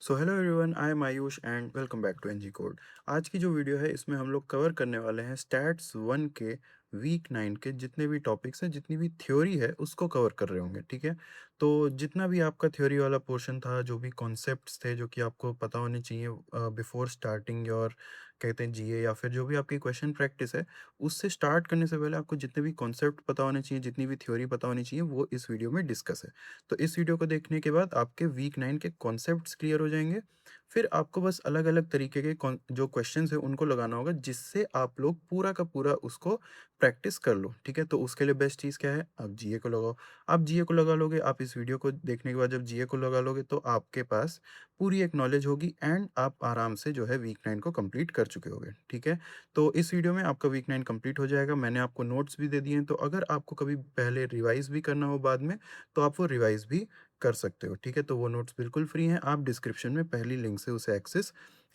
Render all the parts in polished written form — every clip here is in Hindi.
So hello everyone, I am Ayush and welcome back to NG code. आज की जो वीडियो है इसमें हम लोग कवर करने वाले हैं स्टैट्स 1 के वीक 9 के जितने भी टॉपिक्स हैं, जितनी भी थ्योरी है उसको कवर कर रहे होंगे। ठीक है, तो जितना भी आपका थ्योरी वाला पोर्शन था, जो भी कॉन्सेप्ट्स थे जो कि आपको पता होने चाहिए बिफोर स्टार्टिंग योर कहते हैं जीए, या फिर जो भी आपकी क्वेश्चन प्रैक्टिस है, उससे स्टार्ट करने से पहले आपको जितने भी कॉन्सेप्ट पता होने चाहिए, जितनी भी थ्योरी पता होनी चाहिए, वो इस वीडियो में डिस्कस है। तो इस वीडियो को देखने के बाद आपके वीक 9 के कॉन्सेप्ट्स क्लियर हो जाएंगे। फिर आपको बस अलग-अलग तरीके के जो क्वेश्चंस हैं उनको लगाना होगा, जिससे आप लोग पूरा का पूरा उसको प्रैक्टिस कर लो। ठीक है? तो उसके लिए बेस्ट चीज़ क्या है? आप जीए को लगाओ। आप जीए को लगा लोगे, आप इस वीडियो को देखने के बाद जब जीए को लगा लोगे तो आपके पास पूरी एक नॉलेज होगी एंड आप आराम से जो है वीक 9 को कंप्लीट कर चुके होगे। ठीक है? तो इस वीडियो में आपका वीक 9 कंप्लीट हो जाएगा। मैंने आपको नोट्स भी दे दिए हैं, तो अगर आपको कभी पहले रिवाइज़ भी करना हो बाद में, तो आप वो रिवाइज़ भी कर सकते हो। ठीक है? तो वो नोट्स बिल्कुल फ्री हैं, आप डिस्क्रिप्शन में पहली लिंक से उसे एक्सेस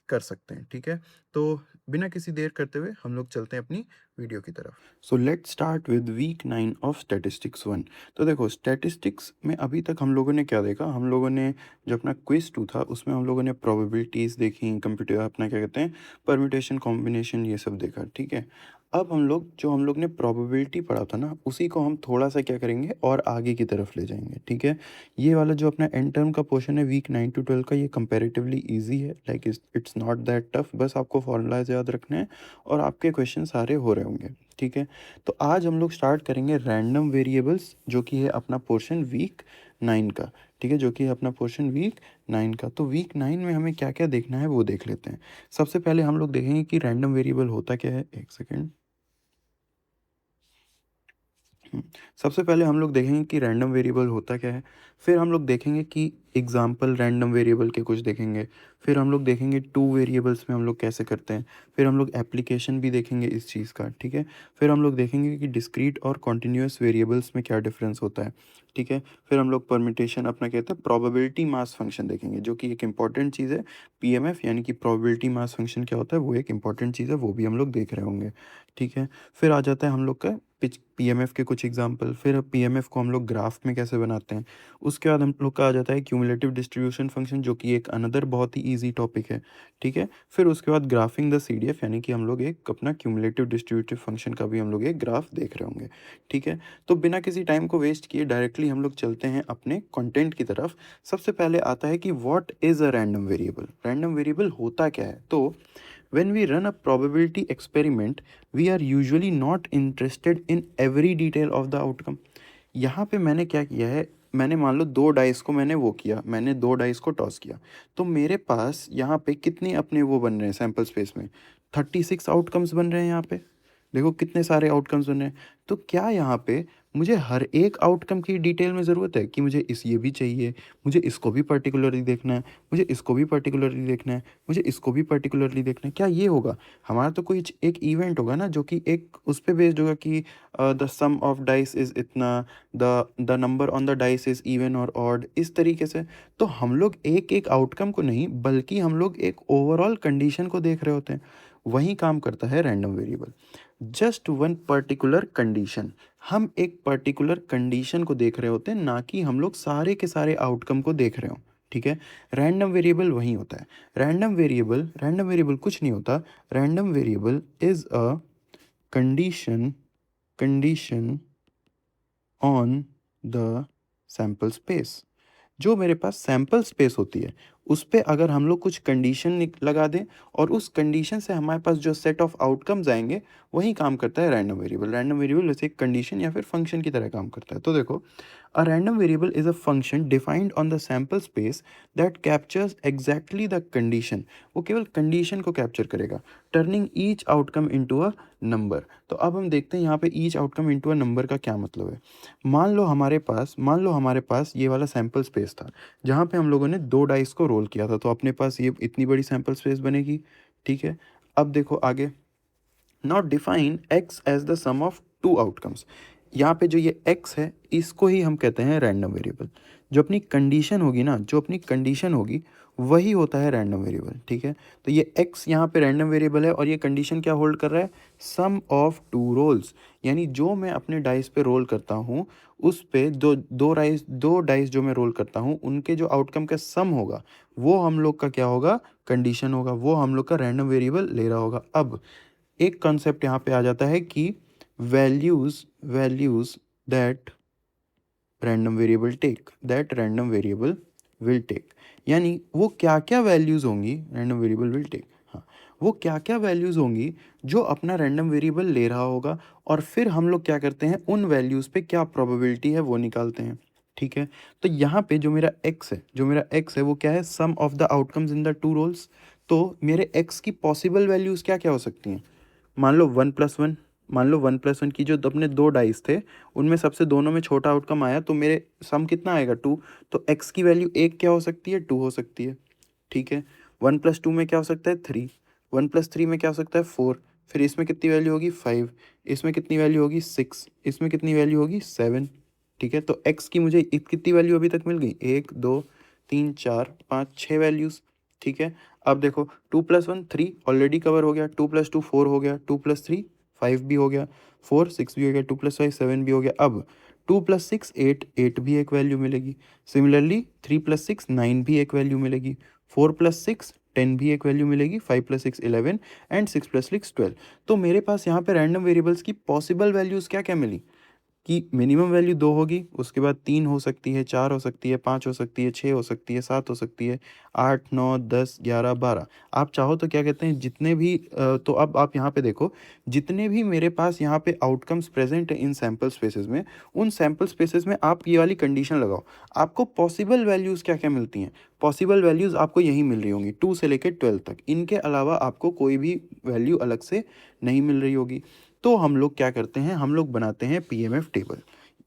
कर सकते हैं। ठीक है? तो बिना किसी देर करते हुए हम लोग चलते हैं अपनी वीडियो की तरफ। So let's start with week 9 of statistics 1। तो देखो, स्टैटिस्टिक्स में अभी तक हम लोगों ने क्या देखा? हम लोगों ने जो अपना क्विज़ 2 था उसमें हम लोगों ने प्रोबेबिलिटीज़ देखी, कंप्यूटर अपना क्या कहते हैं, परम्यूटेशन, कॉम्बिनेशन, ये सब देखा। ठीक है? अब हम लोग ने प्रोबेबिलिटी पढ़ा था ना, उसी को हम थोड़ा-सा क्या करेंगे और आगे की तरफ ले जाएँगे। ठीक है? ये वाला जो अपना एंड टर्म का पोर्शन है वीक 9 टू 12 का, ये कंपैरेटिवली ईज़ी है। Like it's not that tough. बस आपको फ़ॉर्मूलाज़ याद रखने हैं और आपके क्वेश्चन सारे हो रहे होंगे। ठीक है? तो आज हम लोग स्टार्ट करेंगे रैंडम वेरिएबल्स, जो कि है अपना पोर्शन वीक 9 का। ठीक है? जो कि है अपना पोर्शन वीक 9 का। तो वीक 9 में हमें क्या-क्या देखना है वो देख लेते हैं। सबसे पहले हम लोग देखेंगे कि रैंडम वेरिएबल होता क्या है? 1 सेकंड। हुँ। सबसे पहले हम लोग देखेंगे कि रैंडम वेरिएबल होता क्या है, फिर हम लोग देखेंगे कि एग्ज़ाम्पल रैंडम वेरिएबल के कुछ देखेंगे, फिर हम लोग देखेंगे 2 वेरिएबल्स में हम लोग कैसे करते हैं, फिर हम लोग एप्लीकेशन भी देखेंगे इस चीज़ का। ठीक है? फिर हम लोग देखेंगे कि डिस्क्रीट और कॉन्टिन्यूअस वेरिएबल्स में क्या डिफ़रेंस होता है। ठीक है? फिर हम लोग परम्यूटेशन अपना कहते हैं प्रोबेबिलिटी मास फंक्शन देखेंगे, जो कि एक इम्पॉर्टेंट चीज़ है। पीएमएफ यानी कि प्रोबेबिलिटी मास फंक्शन क्या होता है, वो एक इम्पॉर्टेंट चीज़ है, वो भी हम लोग देख रहे होंगे। ठीक है? फिर आ जाता है हम लोग का पीएमएफ के कुछ एग्जांपल, फिर पीएमएफ को हम लोग ग्राफ में कैसे बनाते हैं। उसके बाद हम लोग का आ जाता है क्यूमुलेटिव डिस्ट्रीब्यूशन फंक्शन, जो कि एक अनदर बहुत ही ईज़ी टॉपिक है। ठीक है? फिर उसके बाद ग्राफिंग द सीडीएफ, यानी कि हम लोग एक अपना क्यूमुलेटिव डिस्ट्रीब्यूटिव फंक्शन का भी हम लोग एक ग्राफ देख रहे होंगे। ठीक है? तो बिना किसी टाइम को वेस्ट किए डायरेक्टली हम लोग चलते हैं अपने कंटेंट की तरफ। सबसे पहले आता है कि what is a random variable? Random variable होता क्या है? तो when we run a probability experiment, we are usually not interested in every detail of the outcome. यहाँ पे मैंने क्या किया है, मैंने मान लो 2 डाइस को मैंने वो किया, मैंने 2 डाइस को टॉस किया। तो मेरे पास यहाँ पे कितने अपने वो बन रहे हैं सैंपल स्पेस में? 36 आउटकम्स बन रहे हैं यहाँ पे। देखो कितने सारे आउटकम्स बन रहे हैं। तो क्या यहाँ पे मुझे हर एक आउटकम की डिटेल में ज़रूरत है कि मुझे ये भी चाहिए, मुझे इसको भी पर्टिकुलरली देखना है, मुझे इसको भी पर्टिकुलरली देखना है, मुझे इसको भी पर्टिकुलरली देखना है? क्या ये होगा? हमारा तो कोई एक इवेंट होगा ना, जो कि एक उस पे बेस्ड होगा कि the sum of dice is इतना, the number on the dice is even और ऑड, इस तरीके से। तो हम लोग एक-एक आउटकम को नहीं, बल्कि हम लोग एक ओवरऑल कंडीशन को देख रहे होते हैं। वही काम करता है random variable. Just one particular condition, हम एक पर्टिकुलर कंडीशन को देख रहे होते हैं, ना कि हम लोग सारे के सारे आउटकम को देख रहे हो। ठीक है? रैंडम वेरिएबल वही होता है। रैंडम वेरिएबल कुछ नहीं होता। Random variable is a condition condition on the sample space. जो मेरे पास सैंपल स्पेस होती है, उस पे अगर हम लोग कुछ कंडीशन लगा दें और उस कंडीशन से हमारे पास जो सेट ऑफ आउटकम्स आएंगे, वही काम करता है रैंडम वेरिएबल। रैंडम वेरिएबल वैसे एक कंडीशन या फिर फंक्शन की तरह काम करता है। तो देखो, a random variable is a function defined on the sample space that captures exactly the condition. वो केवल कंडीशन को कैप्चर करेगा, turning each outcome into a number. तो अब हम देखते हैं यहाँ पे each outcome into a number का क्या मतलब है। मान लो हमारे पास ये वाला सैंपल स्पेस था, जहाँ पे हम लोगों ने 2 डाइस को रोल किया था, तो अपने पास ये इतनी बड़ी सैंपल स्पेस बनेगी। ठीक है? अब देखो आगे, not define X as the sum of 2 outcomes. यहाँ पे जो ये एक्स है, इसको ही हम कहते हैं रैंडम वेरिएबल। जो अपनी कंडीशन होगी ना, जो अपनी कंडीशन होगी, वही होता है रैंडम वेरिएबल, ठीक है। तो ये x यहाँ पे रैंडम वेरिएबल है और ये कंडीशन क्या होल्ड कर रहा है, सम ऑफ टू रोल्स, यानी जो मैं अपने डाइस पे रोल करता हूँ उस पे दो डाइस जो मैं रोल करता हूँ उनके जो आउटकम का सम होगा वो हम लोग का क्या होगा, कंडीशन होगा, वो हम लोग का रैंडम वेरिएबल ले रहा होगा। अब एक कॉन्सेप्ट यहाँ पे आ जाता है कि values values that random variable will take, यानी वो क्या क्या वैल्यूज़ होंगी, रैंडम वेरिएबल विल टेक, हाँ, वो क्या क्या वैल्यूज़ होंगी जो अपना रैंडम वेरिएबल ले रहा होगा, और फिर हम लोग क्या करते हैं उन वैल्यूज़ पे क्या प्रोबेबिलिटी है वो निकालते हैं, ठीक है। तो यहाँ पे जो मेरा एक्स है वो क्या है, sum of the outcomes in the two rolls. तो मेरे एक्स की पॉसिबल वैल्यूज़ क्या क्या हो सकती हैं, मान लो 1+1, मान लो 1+1 की जो अपने दो डाइस थे उनमें सबसे दोनों में छोटा आउटकम आया तो मेरे सम कितना आएगा, 2। तो एक्स की वैल्यू एक क्या हो सकती है, 2 हो सकती है, ठीक है। 1+2 में क्या हो सकता है, 3। 1+3 में क्या हो सकता है, 4। फिर इसमें कितनी वैल्यू होगी, 5। इसमें कितनी वैल्यू होगी, 6। इसमें कितनी वैल्यू होगी, 7, ठीक है। तो एक्स की मुझे कितनी वैल्यू अभी तक मिल गई, 1 2 3 4 5 6 वैल्यूज़, ठीक है। अब देखो 2+1 3 ऑलरेडी कवर हो गया, 2+2 4 हो गया, 2+3 5 भी हो गया, 4 6 भी हो गया, 2+5 7 भी हो गया। अब 2+6 8, 8 भी एक वैल्यू मिलेगी। सिमिलरली 3+6 9 भी एक वैल्यू मिलेगी, 4+6 10 भी एक वैल्यू मिलेगी, 5+6 11 एंड 6+6 12। तो मेरे पास यहाँ पे रैंडम वेरिएबल्स की पॉसिबल वैल्यूज़ क्या क्या मिली कि मिनिमम वैल्यू 2 होगी, उसके बाद 3 हो सकती है, 4 हो सकती है, 5 हो सकती है, 6 हो सकती है, 7 हो सकती है, 8 9 10 11 12। आप चाहो तो क्या कहते हैं जितने भी तो अब आप यहाँ पे देखो, जितने भी मेरे पास यहाँ पे आउटकम्स प्रेजेंट है इन सैम्पल स्पेसेस में, उन सैम्पल स्पेसेस में आप ये वाली कंडीशन लगाओ, आपको पॉसिबल वैल्यूज़ क्या क्या मिलती हैं। पॉसिबल वैल्यूज़ आपको यही मिल रही होंगी 2 से लेकर 12 तक, इनके अलावा आपको कोई भी वैल्यू अलग से नहीं मिल रही होगी। तो हम लोग क्या करते हैं, हम लोग बनाते हैं पीएमएफ टेबल।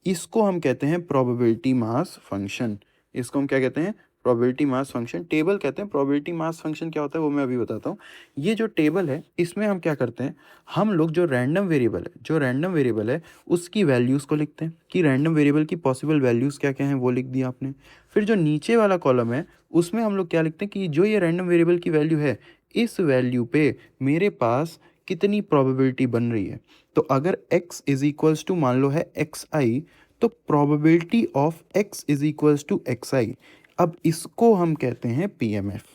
इसको हम कहते हैं प्रोबेबिलिटी मास फंक्शन। इसको हम क्या कहते हैं, प्रोबेबिलिटी मास फंक्शन। टेबल कहते हैं, प्रोबेबिलिटी मास फंक्शन क्या होता है वो मैं अभी बताता हूँ। ये जो टेबल है इसमें हम क्या करते हैं, हम लोग जो रैंडम वेरिएबल है उसकी वैल्यूज़ को लिखते हैं कि रैंडम वेरिएबल की पॉसिबल वैल्यूज़ क्या क्या हैं वो लिख दिया आपने। फिर जो नीचे वाला कॉलम है उसमें हम लोग क्या लिखते हैं कि जो ये रैंडम वेरिएबल की वैल्यू है इस वैल्यू पे मेरे पास कितनी प्रोबेबिलिटी बन रही है। तो अगर x इज इक्वल्स टू मान लो है xi, तो probability of x is equals to xi। अब इसको हम कहते हैं पीएमएफ,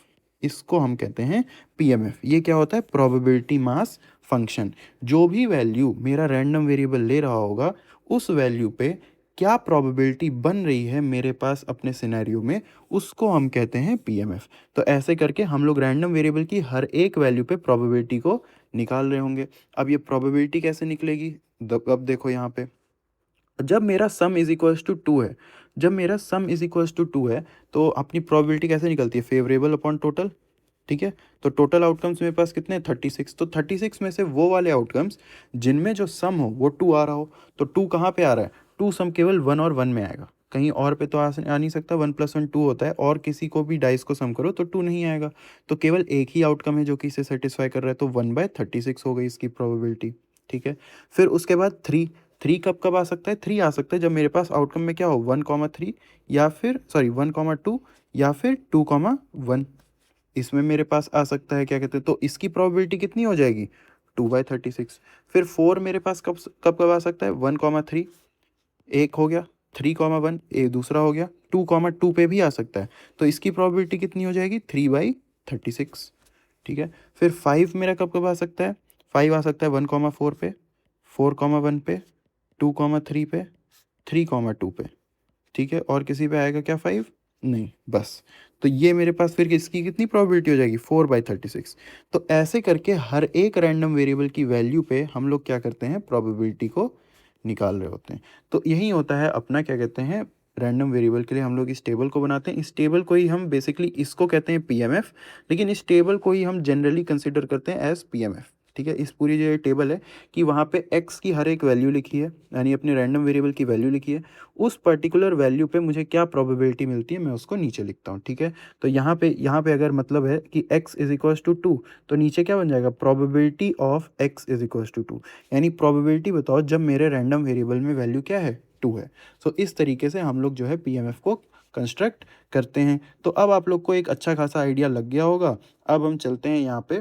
इसको हम कहते हैं पीएमएफ। ये क्या होता है, प्रोबेबिलिटी मास फंक्शन। जो भी वैल्यू मेरा रैंडम वेरिएबल ले रहा होगा उस वैल्यू पे क्या प्रोबेबिलिटी बन रही है मेरे पास अपने सिनेरियो में, उसको हम कहते हैं पीएमएफ। तो ऐसे करके हम लोग रैंडम वेरिएबल की हर एक वैल्यू पे प्रोबेबिलिटी को निकाल रहे होंगे। अब ये प्रोबेबिलिटी कैसे निकलेगी, अब देखो यहाँ पे, जब मेरा सम इज इक्वल्स टू 2 है, जब मेरा सम इज इक्वल्स टू 2 है तो अपनी प्रोबेबिलिटी कैसे निकलती है, फेवरेबल अपॉन टोटल, ठीक है। तो टोटल आउटकम्स मेरे पास कितने हैं, 36। तो 36 में से वो वाले आउटकम्स जिनमें जो सम हो वो 2 आ रहा हो, तो 2 कहाँ पे आ रहा है, 2 सम केवल 1 और 1 में आएगा, कहीं और पे तो आ नहीं सकता। 1+1 2 होता है और किसी को भी डाइस को सम करो तो 2 नहीं आएगा। तो केवल एक ही आउटकम है जो कि इसे सेटिस्फाई कर रहा है, तो 1/36 हो गई इसकी प्रोबेबिलिटी, ठीक है। फिर उसके बाद 3, 3 कब कब आ सकता है, 3 आ सकता है जब मेरे पास आउटकम में क्या हो, 1,3 या फिर सॉरी 1,2 या फिर 2,1, इसमें मेरे पास आ सकता है क्या कहते हैं, तो इसकी प्रोबेबिलिटी कितनी हो जाएगी, 2/36। फिर 4 मेरे पास कब कब कब आ सकता है, 1,3 एक हो गया, 3,1 ए दूसरा हो गया, 2,2 पे भी आ सकता है, तो इसकी प्रोबेबिलिटी कितनी हो जाएगी, 3/36, ठीक है। फिर 5 मेरा कब कब आ सकता है, 5 आ सकता है 1,4 पे, 4,1 पे, 2,3 पे, 3,2 पे, ठीक है। और किसी पे आएगा क्या 5, नहीं, बस। तो ये मेरे पास फिर इसकी कितनी प्रोबेबिलिटी हो जाएगी, 4/36। तो ऐसे करके हर एक रैंडम वेरिएबल की वैल्यू पे हम लोग क्या करते हैं, प्रोबेबिलिटी को निकाल रहे होते हैं। तो यही होता है अपना क्या कहते हैं, रैंडम वेरिएबल के लिए हम लोग इस टेबल को बनाते हैं। इस टेबल को ही हम बेसिकली इसको कहते हैं पीएमएफ, लेकिन इस टेबल को ही हम जनरली कंसिडर करते हैं एज पीएमएफ, ठीक है। इस पूरी जो ये टेबल है कि वहाँ पे x की हर एक वैल्यू लिखी है, यानी अपने रैंडम वेरिएबल की वैल्यू लिखी है, उस पर्टिकुलर वैल्यू पे मुझे क्या प्रोबेबिलिटी मिलती है मैं उसको नीचे लिखता हूँ, ठीक है। तो यहाँ पे अगर मतलब है कि x इज इक्वल्स टू 2, तो नीचे क्या बन जाएगा, probability of x is equals to 2, यानी प्रोबेबिलिटी बताओ जब मेरे रैंडम वेरिएबल में वैल्यू क्या है, 2 है। सो इस तरीके से हम लोग जो है पीएमएफ को कंस्ट्रक्ट करते हैं। तो अब आप लोग को एक अच्छा खासा आइडिया लग गया होगा। अब हम चलते हैं यहाँ पे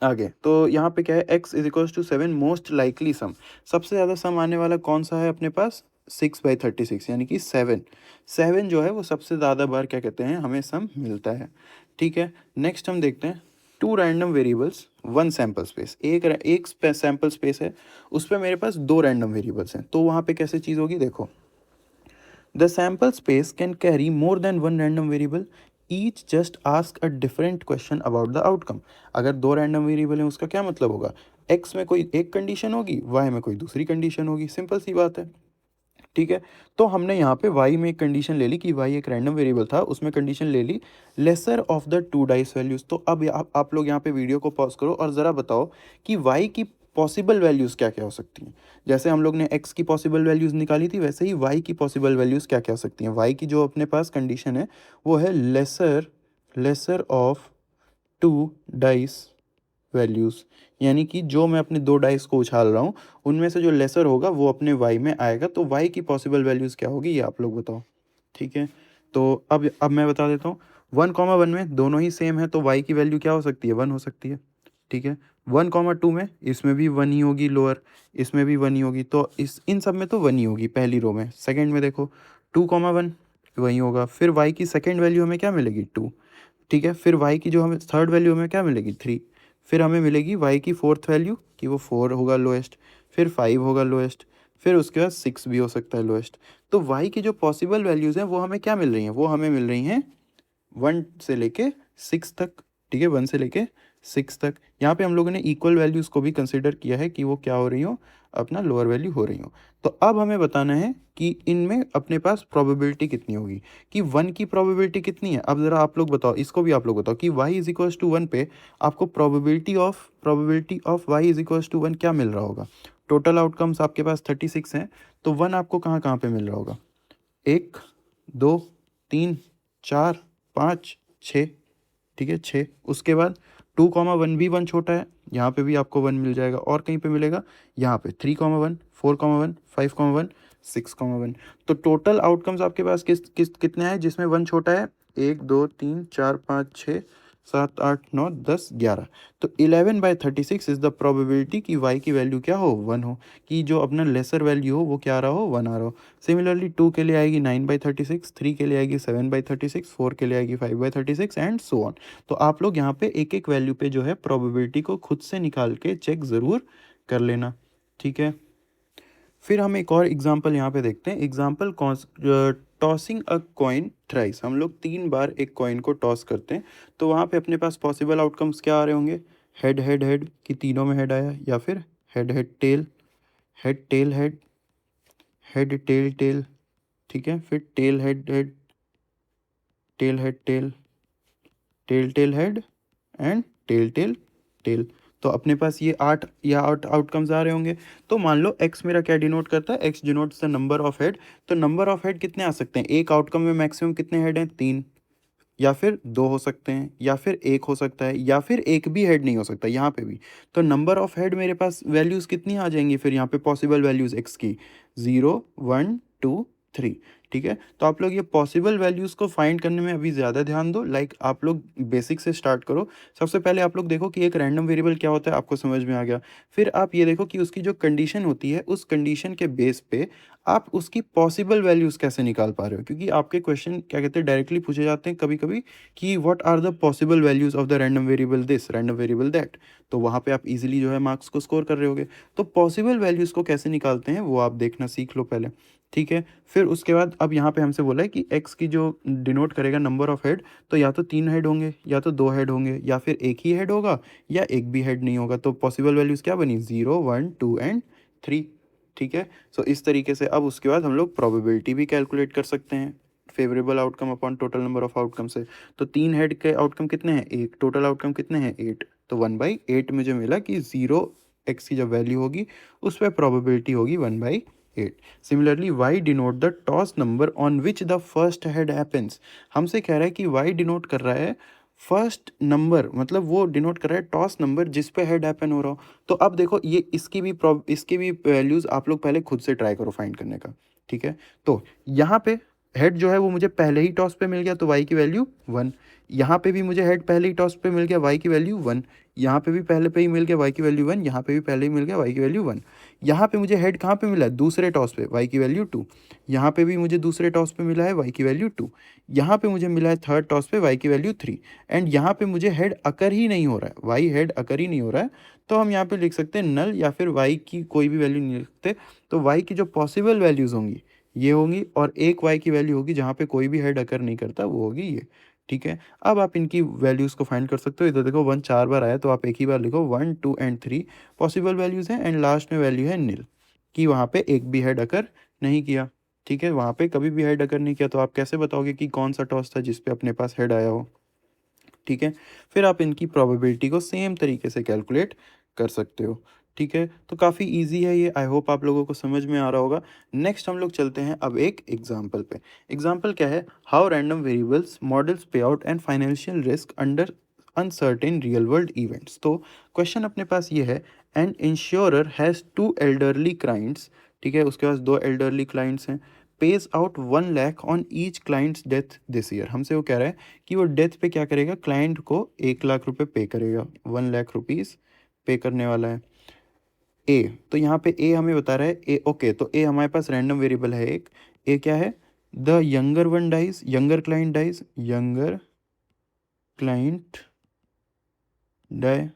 आगे। तो यहाँ पे क्या है, x is equals to 7 most likely sum. सबसे ज़्यादा सम आने वाला कौन सा है अपने पास, 6/36 यानी कि 7। 7 जो है वो सबसे ज़्यादा बार क्या कहते हैं हमें सम मिलता है। ठीक है, नेक्स्ट हम देखते हैं two random variables one sample space. एक सैम्पल स्पेस है, उस पर मेरे पास दो रैंडम वेरिएबल्स हैं। तो वहाँ पे कैसे चीज़ होगी, देखो The sample space can carry more than one random variable. Each just ask a different question about the outcome. अगर दो रैंडम वेरिएबल हैं उसका क्या मतलब होगा, x में कोई एक कंडीशन होगी, y में कोई दूसरी कंडीशन होगी, सिंपल सी बात है। ठीक है, तो हमने यहाँ पे y में एक कंडीशन ले ली कि y एक रैंडम वेरिएबल था, उसमें कंडीशन ले ली lesser of the two dice values. तो अब आप लोग यहाँ पे वीडियो को पॉज करो और ज़रा बताओ कि y की पॉसिबल वैल्यूज़ क्या क्या हो सकती हैं। जैसे हम लोग ने x की पॉसिबल वैल्यूज़ निकाली थी, वैसे ही y की पॉसिबल वैल्यूज़ क्या क्या हो सकती हैं। y की जो अपने पास कंडीशन है वो है lesser of two dice values, यानी कि जो मैं अपने दो डाइस को उछाल रहा हूँ उनमें से जो लेसर होगा वो अपने y में आएगा। तो y की पॉसिबल वैल्यूज़ क्या होगी ये आप लोग बताओ। ठीक है, तो अब मैं बता देता हूँ। 1,1 में दोनों ही सेम है तो y की वैल्यू क्या हो सकती है, 1 हो सकती है। ठीक है, 1,2 में इसमें भी 1 ही होगी लोअर, इसमें भी 1 ही होगी, तो इन सब में तो 1 ही होगी पहली रो में। सेकंड में देखो 2,1 वही होगा। फिर y की सेकंड वैल्यू हमें क्या मिलेगी, 2। ठीक है, फिर y की जो हमें थर्ड वैल्यू हमें क्या मिलेगी, 3। फिर हमें मिलेगी y की फोर्थ वैल्यू कि वो 4 होगा लोएस्ट, फिर 5 होगा लोएस्ट, फिर उसके बाद 6 भी हो सकता है लोएस्ट। तो y की जो पॉसिबल वैल्यूज़ हैं वो हमें क्या मिल रही हैं, वो हमें मिल रही हैं 1 से लेके 6 तक। ठीक है, 1 से लेके 6 तक। यहाँ पे हम लोगों ने इक्वल वैल्यूज़ को भी कंसिडर किया है कि वो क्या हो रही हो, अपना लोअर वैल्यू हो रही हो। तो अब हमें बताना है कि इनमें अपने पास प्रोबेबिलिटी कितनी होगी, कि 1 की प्रोबेबिलिटी कितनी है। अब ज़रा आप लोग बताओ, इसको भी आप लोग बताओ कि y इज इक्वल्स टू 1 पे आपको probability of y is equals to 1 क्या मिल रहा होगा। टोटल आउटकम्स आपके पास 36 हैं, तो 1 आपको कहाँ कहाँ पे मिल रहा होगा, 1 2 3 4 5 6। ठीक है, 6। उसके बाद 2,1 भी 1 छोटा है, यहाँ पे भी आपको 1 मिल जाएगा। और कहीं पे मिलेगा, यहाँ पे 3,1 4,1 5,1 6,1। तो टोटल आउटकम्स आपके पास कितने हैं जिसमें 1 छोटा है, 1 2 3 4 5 6 7 8 9 10 11। तो 11/36 इज़ द प्रोबेबिलिटी कि y की वैल्यू क्या हो, 1 हो, कि जो अपना लेसर वैल्यू हो वो क्या आ रहा हो, 1 आ रहा हो। सिमिलरली 2 के लिए आएगी 9/36, 3 के लिए आएगी 7/36, 4 के लिए आएगी 5/36 एंड सो ऑन। तो आप लोग यहाँ पे एक एक वैल्यू पे जो है प्रोबेबिलिटी को खुद से निकाल के चेक ज़रूर कर लेना। ठीक है, फिर हम एक और एग्जांपल यहाँ पे देखते हैं। Example tossing a coin thrice. हम लोग 3 बार एक कॉइन को टॉस करते हैं, तो वहाँ पे अपने पास पॉसिबल आउटकम्स क्या आ रहे होंगे, हेड हेड हेड कि तीनों में हेड आया, या फिर head head tail, head tail head, head tail tail. ठीक है, फिर tail head head, tail head tail, tail tail head and tail tail tail. तो अपने पास ये 8 आउटकम्स आ रहे होंगे। तो मान लो x मेरा क्या डिनोट करता है, x denotes the number of head. तो नंबर ऑफ हेड कितने आ सकते हैं, एक आउटकम में मैक्सिमम कितने हेड हैं, 3, या फिर 2 हो सकते हैं, या फिर 1 हो सकता है, या फिर एक भी हेड नहीं हो सकता यहाँ पे भी। तो नंबर ऑफ हेड मेरे पास वैल्यूज़ कितनी आ जाएंगी फिर यहाँ पे पॉसिबल वैल्यूज़ x की, 0 1 2 3। ठीक है, तो आप लोग ये पॉसिबल वैल्यूज़ को फाइंड करने में अभी ज़्यादा ध्यान दो। लाइक आप लोग बेसिक से स्टार्ट करो। सबसे पहले आप लोग देखो कि एक रैंडम वेरिएबल क्या होता है, आपको समझ में आ गया। फिर आप ये देखो कि उसकी जो कंडीशन होती है उस कंडीशन के बेस पे आप उसकी पॉसिबल वैल्यूज़ कैसे निकाल पा रहे हो, क्योंकि आपके क्वेश्चन क्या कहते हैं डायरेक्टली पूछे जाते हैं कभी कभी कि what are the possible values of the random variable this, random variable that. तो वहाँ पे आप इजीली जो है मार्क्स को स्कोर कर रहे होगे। तो पॉसिबल वैल्यूज़ को कैसे निकालते हैं वो आप देखना सीख लो पहले। ठीक है, फिर उसके बाद अब यहाँ पे हमसे बोला है कि x की जो डिनोट करेगा नंबर ऑफ हेड, तो या तो 3 हेड होंगे, या तो 2 हेड होंगे, या फिर एक ही हेड होगा, या एक भी हेड नहीं होगा। तो पॉसिबल वैल्यूज़ क्या बनी, 0 1 2 एंड 3। ठीक है, सो इस तरीके से अब उसके बाद हम लोग प्रोबेबिलिटी भी कैलकुलेट कर सकते हैं favourable outcome upon total number of outcome से। तो 3 हेड के आउटकम कितने हैं, एक, टोटल आउटकम कितने हैं, 8। तो 1/8 मुझे मिला कि 0 x की जब वैल्यू होगी उस पर प्रोबेबिलिटी होगी 1/8। Similarly y denote the toss number on which the first head happens. हमसे कह रहा है कि y डिनोट कर रहा है फर्स्ट नंबर, मतलब वो डिनोट कर रहा है टॉस नंबर जिस पे हेड हैपन हो रहा हो। तो अब देखो ये इसकी भी वैल्यूज़ आप लोग पहले खुद से ट्राई करो फाइंड करने का। ठीक है, तो यहाँ पे हेड जो है वो मुझे पहले ही टॉस पे मिल गया तो y की वैल्यू 1। यहाँ पे भी मुझे हेड पहले ही टॉस पे मिल गया y की वैल्यू 1। यहाँ पे भी पहले पे ही मिल गया y की वैल्यू 1। यहाँ पे भी पहले ही मिल गया y की वैल्यू 1। यहाँ पे मुझे हेड कहाँ पे मिला है, दूसरे टॉस पे, y की वैल्यू 2। यहाँ पे भी मुझे दूसरे टॉस पे मिला है y की वैल्यू 2। यहाँ पे मुझे मिला है थर्ड टॉस पे y की वैल्यू 3। एंड यहाँ पे मुझे हेड अकर ही नहीं हो रहा है, y हेड अकर ही नहीं हो रहा है, तो हम यहाँ पे लिख सकते हैं नल, या फिर y की कोई भी वैल्यू नहीं लिख सकते। तो y की जो पॉसिबल वैल्यूज़ होंगी ये होंगी, और एक y की वैल्यू होगी जहाँ पे कोई भी हेड अकर नहीं करता, वो होगी ये। ठीक है, अब आप इनकी वैल्यूज़ को फाइंड कर सकते हो। इधर देखो 1 4 बार आया तो आप एक ही बार लिखो 1 2 एंड 3 पॉसिबल वैल्यूज़ हैं, एंड लास्ट में वैल्यू है नील, कि वहाँ पे एक भी हेड अकर नहीं किया। ठीक है, वहाँ पे कभी भी हेड अकर नहीं किया, तो आप कैसे बताओगे कि कौन सा टॉस था जिस पे अपने पास हेड आया हो। ठीक है, फिर आप इनकी प्रोबेबिलिटी को सेम तरीके से कैलकुलेट कर सकते हो। ठीक है, तो काफ़ी इजी है ये, आई होप आप लोगों को समझ में आ रहा होगा। नेक्स्ट हम लोग चलते हैं अब एक एग्जाम्पल पे। एग्जाम्पल क्या है, how random variables models pay out and financial risk under uncertain real world events. तो क्वेश्चन अपने पास ये है, an insurer has 2 elderly clients. ठीक है, उसके पास 2 एल्डरली क्लाइंट्स हैं, pays out 1 lakh on each client's death this year. हमसे वो कह रहा है कि वो डेथ पे क्या करेगा, क्लाइंट को 1 लाख रुपए पे करेगा, 1 लाख रुपीज़ पे करने वाला है। ए, तो यहाँ पे ए हमें बता रहा है, ए ओके, तो ए हमारे पास रैंडम वेरिएबल है एक। ए क्या है, the younger one dies, younger client dies, younger client die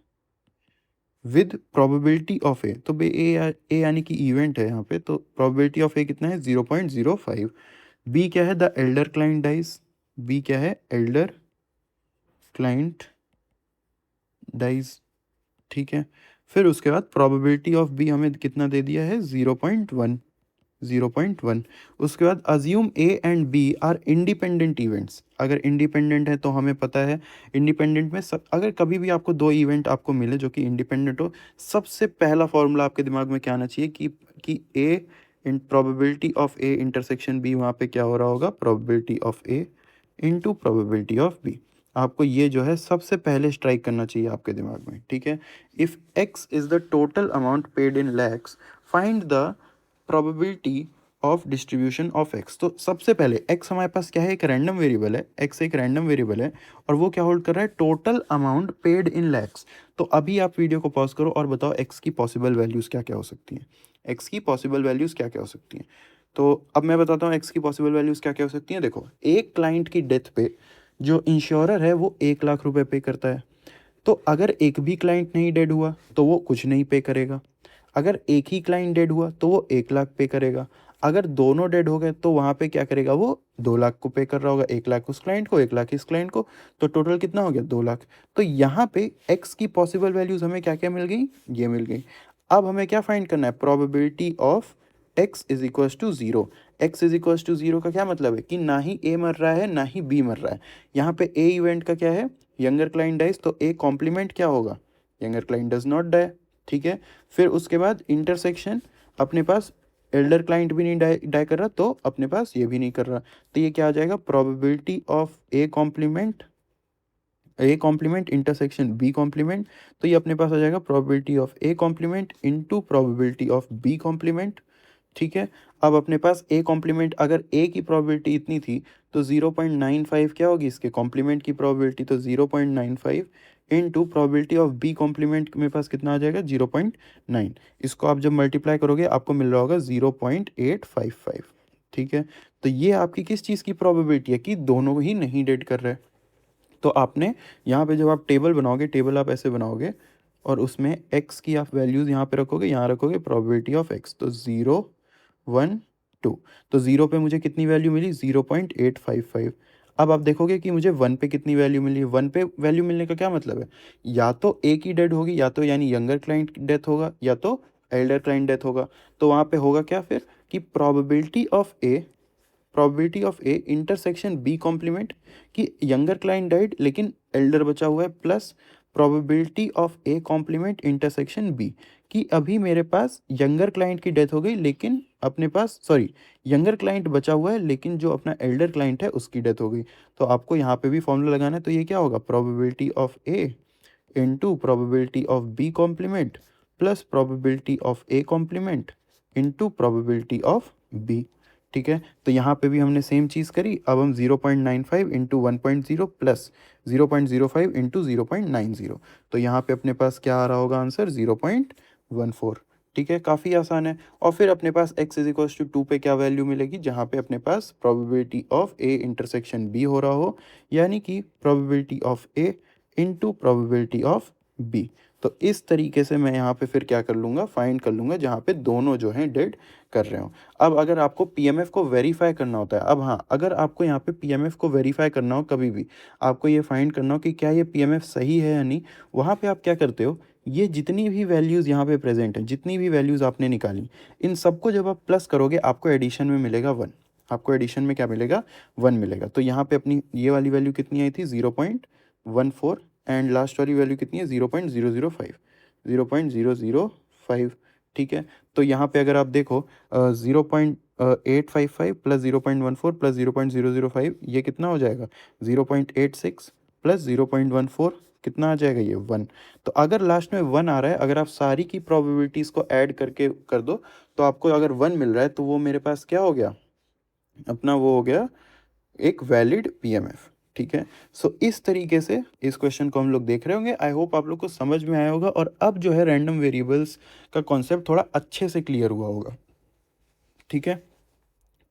with probability of A. तो बे ए यानी कि इवेंट है यहाँ पे, तो प्रोबेबिलिटी ऑफ ए कितना है, 0.05। बी क्या है, the elder client dies, B क्या है, एल्डर क्लाइंट डाइज। ठीक है, फिर उसके बाद प्रोबेबिलिटी ऑफ बी हमें कितना दे दिया है, 0.1, 0.1। उसके बाद assume A and B are independent events. अगर इंडिपेंडेंट है तो हमें पता है इंडिपेंडेंट में सब, अगर कभी भी आपको दो इवेंट आपको मिले जो कि इंडिपेंडेंट हो, सबसे पहला फॉर्मूला आपके दिमाग में क्या आना चाहिए कि A in probability of A intersection B, वहाँ पे क्या हो रहा होगा, probability of A into probability of B. आपको ये जो है सबसे पहले स्ट्राइक करना चाहिए आपके दिमाग में। ठीक है, if x is the total amount paid in lakhs, find the probability of distribution of X. तो सबसे पहले एक्स हमारे पास क्या है, एक रैंडम वेरिएबल है, एक्स एक रैंडम वेरिएबल है, और वो क्या होल्ड कर रहा है, total amount paid in lakhs. तो अभी आप वीडियो को पॉज करो और बताओ एक्स की पॉसिबल वैल्यूज़ क्या क्या हो सकती हैं, एक्स की पॉसिबल वैल्यूज़ क्या क्या हो सकती हैं। तो अब मैं बताता हूँ एक्स की पॉसिबल वैल्यूज़ क्या क्या हो सकती हैं। देखो, एक क्लाइंट की डेथ पे जो इंश्योरर है वो 1 लाख रुपए पे करता है, तो अगर एक भी क्लाइंट नहीं डेड हुआ तो वो कुछ नहीं पे करेगा। अगर एक ही क्लाइंट डेड हुआ तो वो 1 लाख पे करेगा। अगर दोनों डेड हो गए तो वहाँ पे क्या करेगा, वो 2 लाख को पे कर रहा होगा, 1 लाख उस क्लाइंट को, 1 लाख इस क्लाइंट को, तो टोटल कितना हो गया, 2 लाख। तो यहाँ पे एक्स की पॉसिबल वैल्यूज हमें क्या क्या मिल गई, ये मिल गई। अब हमें क्या फाइंड करना है, probability of X is equals to 0। X is equals to 0 का क्या मतलब है कि ना ही ए मर रहा है ना ही बी मर रहा है। यहाँ पे ए इवेंट का क्या है, यंगर क्लाइंट डाइज, तो ए कॉम्प्लीमेंट क्या होगा, younger client does not die. ठीक है, फिर उसके बाद इंटरसेक्शन, अपने पास एल्डर क्लाइंट भी नहीं डाई कर रहा, तो अपने पास ये भी नहीं कर रहा, तो ये क्या आ जाएगा, probability of A complement intersection B complement. तो ये अपने पास आ जाएगा probability of A complement into probability of B complement. ठीक है, अब अपने पास ए कॉम्प्लीमेंट, अगर ए की प्रोबेबिलिटी इतनी थी तो 0.95 क्या होगी इसके कॉम्प्लीमेंट की प्रोबेबिलिटी, तो 0.95 into probability of B complement मेरे पास कितना आ जाएगा, 0.9। इसको आप जब मल्टीप्लाई करोगे आपको मिल रहा होगा 0.855। ठीक है, तो ये आपकी किस चीज़ की प्रोबेबिलिटी है कि दोनों ही नहीं डेड कर रहे। तो आपने यहाँ पे जब आप टेबल बनाओगे, टेबल आप ऐसे बनाओगे और उसमें एक्स की आप वैल्यूज़ यहाँ पे रखोगे, यहाँ रखोगे प्रोबेबिलिटी ऑफ एक्स, तो 0 1 2। तो 0 पे मुझे कितनी वैल्यू मिली, 0.855। अब आप देखोगे कि मुझे 1 पे कितनी वैल्यू मिली। 1 पे वैल्यू मिलने का क्या मतलब है, या तो ए की डेड होगी, या तो यानी यंगर क्लाइंट डेथ होगा, या तो एल्डर क्लाइंट डेथ होगा। तो वहाँ पे होगा क्या फिर कि probability of A intersection B complement, कि यंगर क्लाइंट डाइड लेकिन एल्डर बचा हुआ है, plus probability of A complement intersection B, कि अभी मेरे पास यंगर क्लाइंट की डेथ हो गई लेकिन अपने पास, सॉरी, यंगर क्लाइंट बचा हुआ है लेकिन जो अपना एल्डर क्लाइंट है उसकी डेथ हो गई। तो आपको यहाँ पे भी फॉर्मूला लगाना है, तो ये क्या होगा, probability of A into probability of B complement plus probability of A complement into probability of B. ठीक है, तो यहाँ पे भी हमने सेम चीज़ करी। अब हम 0.95 इंटू 1.0 प्लस 0.05 इंटू 0.90, तो यहाँ पे अपने पास क्या आ रहा होगा आंसर 0.14। ठीक है, काफ़ी आसान है। और फिर अपने पास x इज इक्वल्स टू 2 पे क्या वैल्यू मिलेगी, जहाँ पे अपने पास probability of a intersection b हो रहा हो, यानी कि probability of a into probability of b। तो इस तरीके से मैं यहाँ पे फिर क्या कर लूँगा, फाइंड कर लूँगा जहाँ पे दोनों जो हैं डेड कर रहे हो। अब अगर आपको पीएमएफ को वेरीफाई करना होता है, अब हाँ, अगर आपको यहाँ पे पीएमएफ को वेरीफाई करना हो, कभी भी आपको ये फाइंड करना हो कि क्या ये पीएमएफ सही है या नहीं, वहाँ पे आप क्या करते हो, ये जितनी भी वैल्यूज़ यहाँ पे प्रेजेंट हैं, जितनी भी वैल्यूज़ आपने निकाली, इन सबको जब आप प्लस करोगे आपको एडिशन में मिलेगा 1। आपको एडिशन में क्या मिलेगा, 1 मिलेगा। तो यहाँ पे अपनी ये वाली वैल्यू कितनी आई थी, 0.14, एंड लास्ट वाली वैल्यू कितनी है, 0.005, 0.005। ठीक है, तो यहाँ पे अगर आप देखो 0.855 प्लस 0.14 प्लस 0.005, ये कितना हो जाएगा, 0.86 प्लस 0.14, कितना आ जाएगा ये 1। तो अगर लास्ट में 1 आ रहा है, अगर आप सारी की प्रोबेबिलिटीज़ को ऐड करके कर दो, तो आपको अगर 1 मिल रहा है तो वो मेरे पास क्या हो गया, अपना वो हो गया एक वैलिड पीएमएफ। ठीक है, सो इस तरीके से इस क्वेश्चन को हम लोग देख रहे होंगे। आई होप आप लोग को समझ में आया होगा, और अब जो है रैंडम वेरिएबल्स का कॉन्सेप्ट थोड़ा अच्छे से क्लियर हुआ होगा। ठीक है,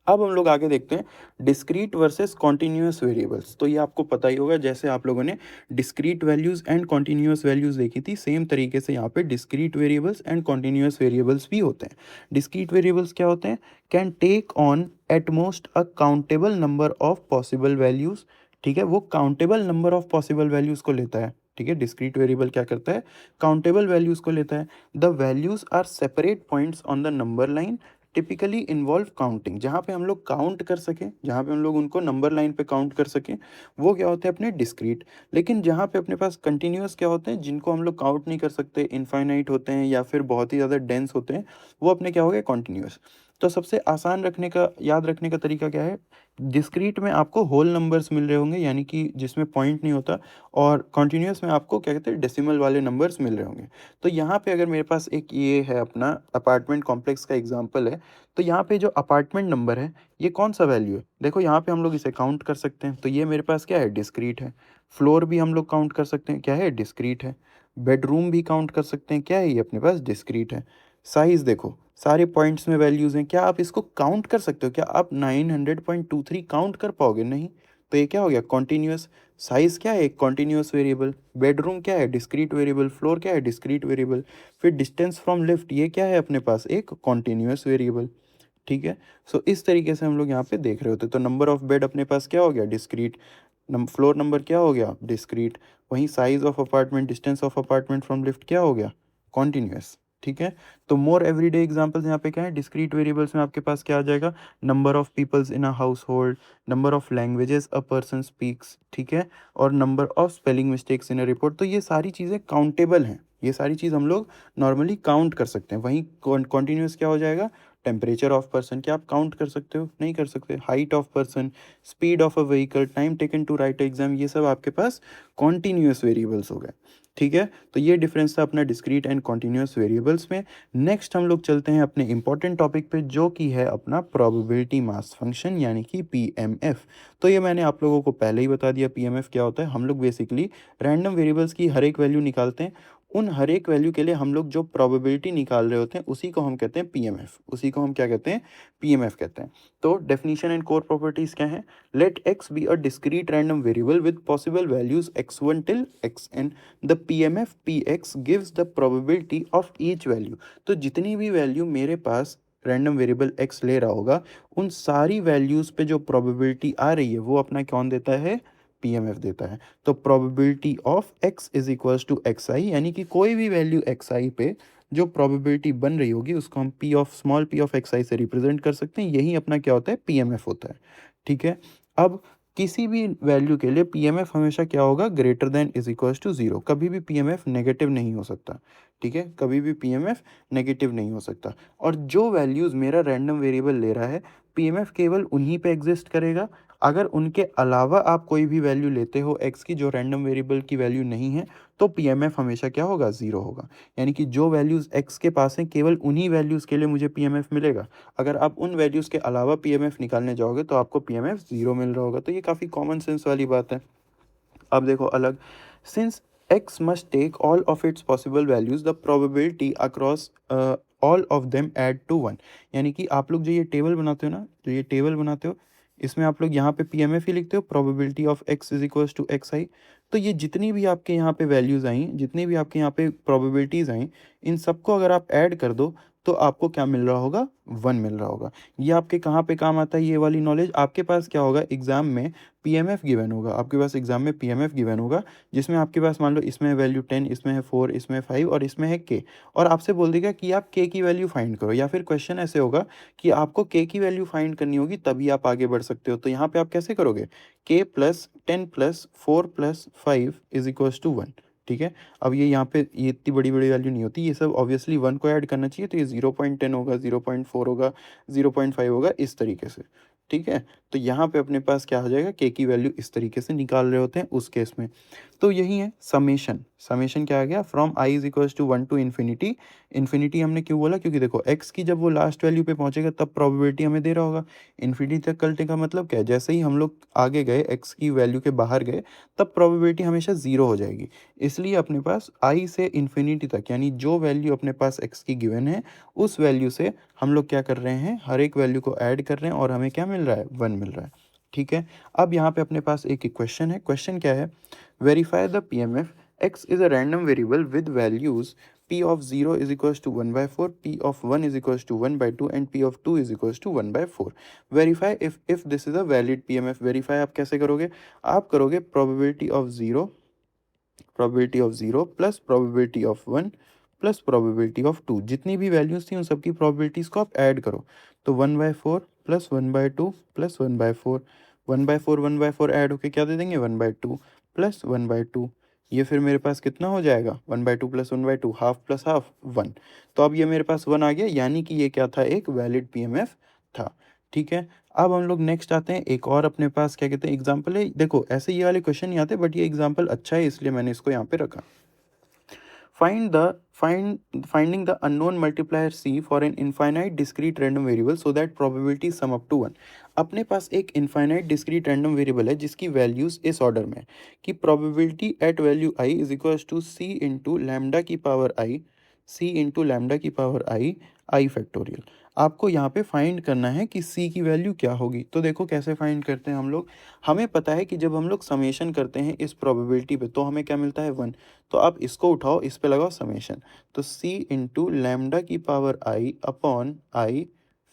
अब हम लोग आगे देखते हैं डिस्क्रीट वर्सेस कॉन्टिन्यूअस वेरिएबल्स। तो ये आपको पता ही होगा, जैसे आप लोगों ने discrete values and continuous values देखी थी, सेम तरीके से यहाँ पे discrete variables and continuous variables भी होते हैं। डिस्क्रीट वेरिएबल्स क्या होते हैं, can take on at most a countable number of possible values. ठीक है, वो countable number of possible values को लेता है। ठीक है, डिस्क्रीट वेरिएबल क्या करता है, काउंटेबल वैल्यूज़ को लेता है। The values are separate points on the number line typically involve counting. जहाँ पे हम लोग काउंट कर सकें, जहाँ पे हम लोग उनको नंबर लाइन पे काउंट कर सकें, वो क्या होते हैं, अपने डिस्क्रीट। लेकिन जहाँ पे अपने पास कंटिन्यूअस क्या होते हैं, जिनको हम लोग काउंट नहीं कर सकते, इनफाइनाइट होते हैं या फिर बहुत ही ज़्यादा डेंस होते हैं, वो अपने क्या हो गए, कॉन्टिन्यूअस। तो सबसे आसान रखने का, याद रखने का तरीका क्या है, डिस्क्रीट में आपको होल नंबर्स मिल रहे होंगे, यानी कि जिसमें पॉइंट नहीं होता, और कॉन्टिन्यूअस में आपको क्या कहते हैं, डेसिमल वाले नंबर्स मिल रहे होंगे। तो यहाँ पे अगर मेरे पास एक ये है अपना अपार्टमेंट कॉम्प्लेक्स का एग्जांपल है, तो यहाँ पे जो अपार्टमेंट नंबर है, ये कौन सा वैल्यू है, देखो यहाँ पे हम लोग इसे काउंट कर सकते हैं, तो ये मेरे पास क्या है, डिस्क्रीट है। फ्लोर भी हम लोग काउंट कर सकते हैं, क्या है, डिस्क्रीट है। बेडरूम भी काउंट कर सकते हैं, क्या है ये, अपने पास डिस्क्रीट है। साइज़ देखो, सारे पॉइंट्स में वैल्यूज़ हैं, क्या आप इसको काउंट कर सकते हो, क्या आप 900.23 काउंट कर पाओगे, नहीं। तो ये क्या हो गया, कॉन्टीन्यूअस। साइज़ क्या है, एक कॉन्टीन्यूअस वेरिएबल। बेडरूम क्या है, डिस्क्रीट वेरिएबल। फ्लोर क्या है, डिस्क्रीट वेरिएबल। फिर डिस्टेंस फ्रॉम लिफ्ट, ये क्या है अपने पास, एक कॉन्टीन्यूअस वेरिएबल। ठीक है, सो इस तरीके से हम लोग यहाँ पे देख रहे होते, तो नंबर ऑफ बेड अपने पास क्या हो गया, डिस्क्रीट। फ्लोर नंबर क्या हो गया, डिस्क्रीट। वहीं size of apartment, distance of apartment from lift क्या हो गया, कॉन्टिन्यूस। ठीक है, तो मोर एवरीडे एग्जांपल्स यहाँ पे क्या है, डिस्क्रीट वेरिएबल्स में आपके पास क्या आ जाएगा, number of peoples in a household, number of languages a person speaks, ठीक है, और number of spelling mistakes in a report. तो ये सारी चीज़ें काउंटेबल हैं, ये सारी चीज़ हम लोग नॉर्मली काउंट कर सकते हैं। वहीं कॉन्टिन्यूस क्या हो जाएगा, टेम्परेचर ऑफ पर्सन, क्या आप काउंट कर सकते हो, नहीं कर सकते। Height of person, speed of a vehicle, time taken to write exam, ये सब आपके पास कॉन्टीन्यूअस वेरिएबल्स हो गए। ठीक है, तो ये डिफरेंस था अपना डिस्क्रीट एंड कॉन्टीन्यूअस वेरिएबल्स में। नेक्स्ट हम लोग चलते हैं अपने इंपॉर्टेंट टॉपिक पे, जो कि है अपना प्रोबेबिलिटी मास फंक्शन, यानी कि पीएमएफ। तो ये मैंने आप लोगों को पहले ही बता दिया, पीएमएफ क्या होता है। हम लोग बेसिकली रैंडम वेरिएबल्स की हर एक वैल्यू निकालते हैं, उन हर एक वैल्यू के लिए हम लोग जो प्रोबेबिलिटी निकाल रहे होते हैं, उसी को हम कहते हैं पीएमएफ, उसी को हम क्या कहते हैं, पीएमएफ कहते हैं। तो डेफिनेशन एंड कोर प्रॉपर्टीज क्या है, let X be a discrete random variable with possible values x1 till xn, the PMF px gives the probability of each value. तो जितनी भी वैल्यू मेरे पास रैंडम वेरिएबल x ले रहा होगा, उन सारी वैल्यूज पे जो प्रोबेबिलिटी आ रही है, वो अपना कौन देता है, पीएमएफ देता है। तो probability of x is equals to X I, यानी कि कोई भी वैल्यू एक्स आई पे जो प्रोबेबिलिटी बन रही होगी, उसको हम P of small P of X I से रिप्रेजेंट कर सकते हैं। यही अपना क्या होता है, पीएमएफ होता है। ठीक है, अब किसी भी वैल्यू के लिए पीएमएफ हमेशा क्या होगा, greater than is equals to zero. कभी भी पीएमएफ नेगेटिव नहीं हो सकता। ठीक है, कभी भी पीएमएफ नेगेटिव नहीं हो सकता। और जो वैल्यूज़ मेरा रैंडम वेरिएबल ले रहा है, पीएमएफ केवल उन्हीं पे एग्जिस्ट करेगा। अगर उनके अलावा आप कोई भी वैल्यू लेते हो x की जो रैंडम वेरिएबल की वैल्यू नहीं है, तो पीएमएफ हमेशा क्या होगा, 0 होगा। यानी कि जो वैल्यूज़ x के पास हैं केवल उन्हीं वैल्यूज़ के लिए मुझे पीएमएफ मिलेगा। अगर आप उन वैल्यूज़ के अलावा पीएमएफ निकालने जाओगे तो आपको पीएमएफ 0 मिल रहा होगा। तो ये काफ़ी कॉमन सेंस वाली बात है। अब देखो अलग, since x must take all of its possible values the probability across all of them add to 1। यानी कि आप लोग जो ये टेबल बनाते हो ना, जो ये टेबल बनाते हो, इसमें आप लोग यहाँ पे पी एम एफ ही लिखते हो, probability of x is equals to X I. तो ये जितनी भी आपके यहाँ पे वैल्यूज़ आई, जितनी भी आपके यहाँ पे प्रोबेबिलिटीज़ आई, इन सबको अगर आप ऐड कर दो तो आपको क्या मिल रहा होगा, 1 मिल रहा होगा। ये आपके कहाँ पे काम आता है ये वाली नॉलेज, आपके पास क्या होगा एग्जाम में पीएमएफ गिवन होगा, आपके पास एग्जाम में पीएमएफ गिवन होगा, जिसमें आपके पास मान लो इसमें है वैल्यू 10, इसमें है 4, इसमें है 5 और इसमें है के, और आपसे बोल देगा कि आप के की वैल्यू फाइंड करो, या फिर क्वेश्चन ऐसे होगा कि आपको के की वैल्यू फाइंड करनी होगी तभी आप आगे बढ़ सकते हो। तो यहाँ पे आप कैसे करोगे, K plus 10 plus 4 plus 5 is equals to 1। ठीक है, अब ये यहाँ पे ये इतनी बड़ी बड़ी वैल्यू नहीं होती, ये सब ऑब्वियसली 1 को ऐड करना चाहिए, तो ये 0.10 होगा, 0.4 होगा, 0.5 होगा, इस तरीके से। ठीक है, तो यहाँ पे अपने पास क्या हो जाएगा, के की वैल्यू इस तरीके से निकाल रहे होते हैं उस केस में। तो यही है समेशन। समेशन क्या आ गया, from I is equals to 1 to infinity. Infinity हमने क्यों बोला, क्योंकि देखो एक्स की जब वो लास्ट वैल्यू पे पहुंचेगा तब प्रोबेबिलिटी हमें दे रहा होगा। इन्फिनिटी तक करने का मतलब क्या है, जैसे ही हम लोग आगे गए एक्स की वैल्यू के बाहर गए तब प्रोबेबिलिटी हमेशा 0 हो जाएगी। इसलिए अपने पास आई से इन्फिनिटी तक, यानी जो वैल्यू अपने पास एक्स की गिवन है उस वैल्यू से हम लोग क्या कर रहे हैं, हर एक वैल्यू को ऐड कर रहे हैं और हमें क्या मिल रहा है, 1 मिल रहा है। ठीक है, अब यहाँ पे अपने पास एक इक्वेशन है। क्वेश्चन क्या है, verify the PMF x is a random variable with values p of 0 is equals to 1 by 4, p of 1 is equals to 1 by 2 and p of 2 is equals to 1 by 4। verify if this is a valid pmf। verify आप कैसे करोगे, आप करोगे probability of 0, probability of 0 plus probability of 1 plus probability of 2, जितनी भी वैल्यूज थी उन सबकी probabilities को आप ऐड करो। तो 1/4 प्लस 1/2 प्लस 1/4, 1/4 1/4 ऐड होके क्या दे देंगे, 1/2 प्लस 1/2। ये फिर मेरे पास कितना हो जाएगा, 1/2 प्लस 1/2, हाफ प्लस हाफ 1। तो अब ये मेरे पास 1 आ गया, यानी कि ये क्या था, एक वैलिड पीएमएफ था। ठीक है, अब हम लोग नेक्स्ट आते हैं, एक और अपने पास क्या कहते हैं एग्जाम्पल है। देखो ऐसे ये वाले क्वेश्चन नहीं आते, बट ये एग्जाम्पल अच्छा है इसलिए मैंने इसको यहाँ पे रखा। Finding the unknown multiplier c for an infinite discrete random variable so that probability sum up to 1। अपने पास एक इनफाइनाइट डिस्क्रीट रैंडम वेरिएबल है जिसकी वैल्यूज इस ऑर्डर में है कि probability at value i is equals to c into lambda की power i, c into lambda की पावर i फैक्टोरियल। आपको यहाँ पे फाइंड करना है कि c की वैल्यू क्या होगी। तो देखो कैसे फाइंड करते हैं हम लोग, हमें पता है कि जब हम लोग समेशन करते हैं इस प्रोबेबिलिटी पे तो हमें क्या मिलता है, 1। तो आप इसको उठाओ, इस पे लगाओ समेशन, तो c इंटू लैम्डा की power i upon I